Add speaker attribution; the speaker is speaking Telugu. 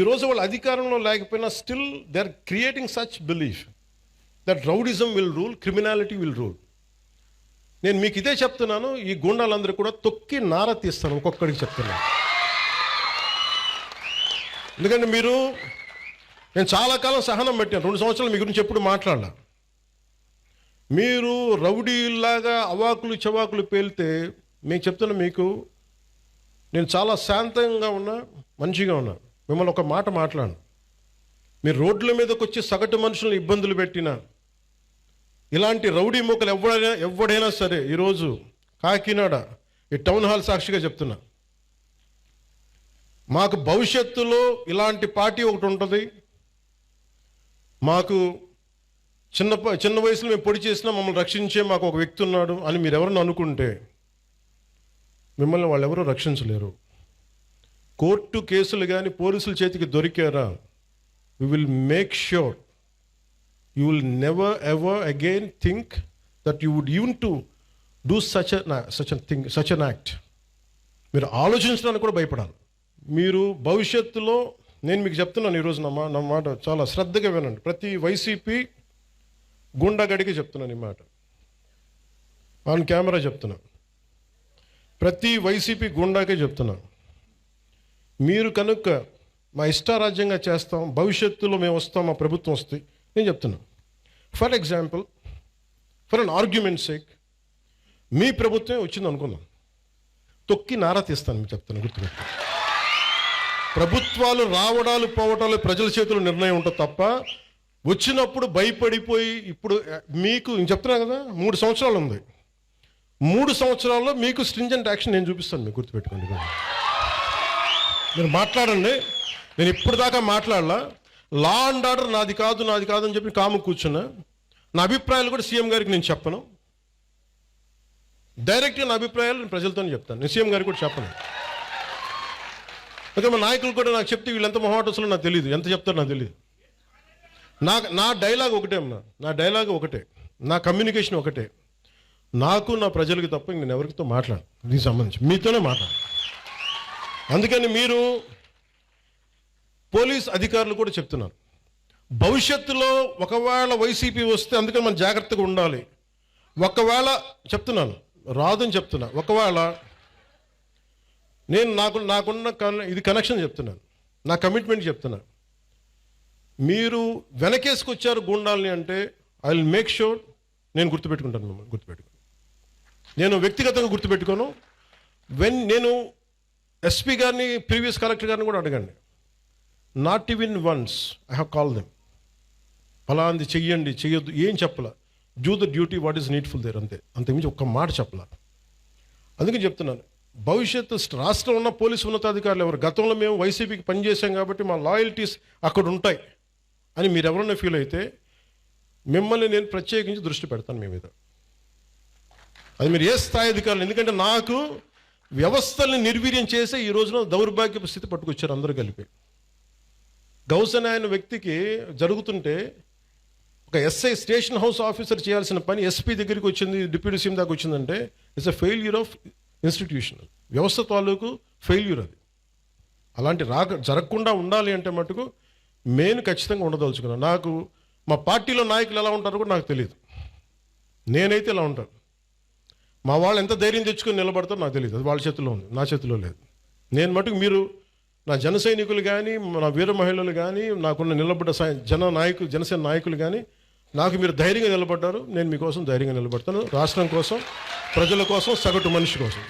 Speaker 1: ఈరోజు వాళ్ళు అధికారంలో లేకపోయినా still they are creating such belief that rowdyism will rule, criminality will rule. నేను మీకు ఇదే చెప్తున్నాను, ఈ గూండాలందరూ కూడా తొక్కి నార తీస్తాను, ఒక్కొక్కడికి చెప్తున్నాను. ఎందుకంటే నేను చాలా కాలం సహనం పెట్టాను, 2 సంవత్సరాలు మీ గురించి ఎప్పుడు మాట్లాడాల. మీరు రౌడీలాగా అవాకులు చవాకులు పేలితే మేము చెప్తున్నా, మీకు నేను చాలా శాంతంగా ఉన్నా, మంచిగా ఉన్నా. మిమ్మల్ని ఒక మాట మాట్లాడను. మీరు రోడ్ల మీదకి వచ్చి సగటు మనుషులను ఇబ్బందులు పెట్టినా, ఇలాంటి రౌడీ మూకలు ఎవడైనా సరే, ఈరోజు కాకినాడ ఈ టౌన్ హాల్ సాక్షిగా చెప్తున్నా, మాకు భవిష్యత్తులో ఇలాంటి పార్టీ ఒకటి ఉంటుంది. మాకు చిన్న వయసులో మేము పొడి చేసినా మమ్మల్ని రక్షించే మాకు ఒక వ్యక్తి ఉన్నాడు అని మీరు ఎవరన్నా అనుకుంటే, మిమ్మల్ని వాళ్ళు ఎవరూ రక్షించలేరు. కోర్టు కేసులు కానీ పోలీసుల చేతికి దొరికారా, we will make sure you will never ever again think that you would even to do such an act. మీరు ఆలోచించడానికి కూడా భయపడాలి. మీరు భవిష్యత్తులో, నేను మీకు చెప్తున్నాను ఈరోజు, నా మాట చాలా శ్రద్ధగా వినండి. ప్రతి వైసీపీ గుండాగడికి చెప్తున్నాను ఈ మాట, ఆన్ కెమెరా చెప్తున్నా. ప్రతి వైసీపీ గుండాకే చెప్తున్నా, మీరు కనుక మా ఇష్టారాజ్యంగా చేస్తాం, భవిష్యత్తులో మేము వస్తాం, మా ప్రభుత్వం వస్తుంది, నేను చెప్తున్నా. For example, for an argument sake, మీ ప్రభుత్వమే వచ్చింది అనుకుందాం, తొక్కి నారా తీస్తాను మీకు చెప్తాను, గుర్తుపెట్టు. ప్రభుత్వాలు రావడాలు పోవడాలు ప్రజల చేతుల్లో నిర్ణయం ఉంటుంది తప్ప, వచ్చినప్పుడు భయపడిపోయి, ఇప్పుడు మీకు నేను చెప్తున్నా కదా, 3 సంవత్సరాలు ఉంది, 3 సంవత్సరాల్లో మీకు స్ట్రింజెంట్ యాక్షన్ నేను చూపిస్తాను, మీకు గుర్తుపెట్టుకోండి. మీరు మాట్లాడండి, నేను ఇప్పుడు దాకా మాట్లాడలా. లా అండ్ ఆర్డర్ నాది కాదు అని చెప్పి కాము కూర్చున్నా. నా అభిప్రాయాలు కూడా సీఎం గారికి నేను చెప్పను, డైరెక్ట్గా నా అభిప్రాయాలు నేను ప్రజలతోనే చెప్తాను, నేను సీఎం గారికి కూడా చెప్పను. అయితే మా నాయకులు కూడా నాకు చెప్తే వీళ్ళు ఎంత మొహాటసులో నాకు తెలియదు, ఎంత చెప్తారో నాకు తెలియదు. నా డైలాగ్ ఒకటే అమ్మా, నా డైలాగ్ ఒకటే, నా కమ్యూనికేషన్ ఒకటే. నాకు నా ప్రజలకి తప్ప నేను ఎవరితో మాట్లాడను, దీనికి సంబంధించి మీతోనే మాట్లాడు. అందుకని మీరు పోలీస్ అధికారులు కూడా చెప్తున్నారు, భవిష్యత్తులో ఒకవేళ వైసీపీ వస్తే, అందుకని మనం జాగ్రత్తగా ఉండాలి. ఒకవేళ చెప్తున్నాను, రాదని చెప్తున్నా, ఒకవేళ నేను నాకున్న ఇది కనెక్షన్ చెప్తున్నాను, నా కమిట్మెంట్ చెప్తున్నా. మీరు వెనకేసుకొచ్చారు గూండాల్ని అంటే ఐ విల్ మేక్ షూర్ నేను గుర్తుపెట్టుకుంటాను, మిమ్మల్ని గుర్తుపెట్టుకుని. నేను వ్యక్తిగతంగా గుర్తుపెట్టుకోను. నేను ఎస్పీ గారిని, ప్రీవియస్ కలెక్టర్ గారిని కూడా అడగండి, not even once I have call them. ఫలాంది చెయ్యండి, చెయ్యొద్దు ఏం చెప్పలా, do the duty what is needful there, అంతకుమించి ఒక్క మాట చెప్పలా. అందుకని చెప్తున్నాను, భవిష్యత్తు రాష్ట్రంలో ఉన్న పోలీసు ఉన్నతాధికారులు ఎవరు, గతంలో మేము వైసీపీకి పనిచేసాం కాబట్టి మా లాయల్టీస్ అక్కడ ఉంటాయి అని మీరు ఎవరన్నా ఫీల్ అయితే, మిమ్మల్ని నేను ప్రత్యేకించి దృష్టి పెడతాను మీ మీద. అది మీరు ఏ స్థాయి అధికారులు, ఎందుకంటే నాకు వ్యవస్థల్ని నిర్వీర్యం చేసే ఈ రోజున దౌర్భాగ్యపు స్థితి పట్టుకొచ్చారు అందరూ కలిపి. గౌసన్ ఆయన వ్యక్తికి జరుగుతుంటే ఒక ఎస్ఐ, స్టేషన్ హౌస్ ఆఫీసర్ చేయాల్సిన పని ఎస్పీ దగ్గరికి వచ్చింది, డిప్యూటీ సీఎం దాకా వచ్చిందంటే it's a failure of institutional వ్యవస్థ తాలూకు ఫెయిల్యూర్ అది. అలాంటి జరగకుండా ఉండాలి అంటే మటుకు నేను ఖచ్చితంగా ఉండదలుచుకున్నాను. నాకు మా పార్టీలో నాయకులు ఎలా ఉంటారో కూడా నాకు తెలియదు, నేనైతే ఇలా ఉంటాను. మా వాళ్ళు ఎంత ధైర్యం తెచ్చుకొని నిలబడతారో నాకు తెలియదు, అది వాళ్ళ చేతిలో ఉంది, నా చేతిలో లేదు. నేను మటుకు మీరు నా జన సైనికులు కానీ, నా వీర మహిళలు కానీ, నాకున్న నిలబడ్డ జనసేన నాయకులు కానీ, నాకు మీరు ధైర్యంగా నిలబడ్డారు, నేను మీకోసం ధైర్యంగా నిలబడతాను, రాష్ట్రం కోసం, ప్రజల కోసం, సగటు మనిషి కోసం.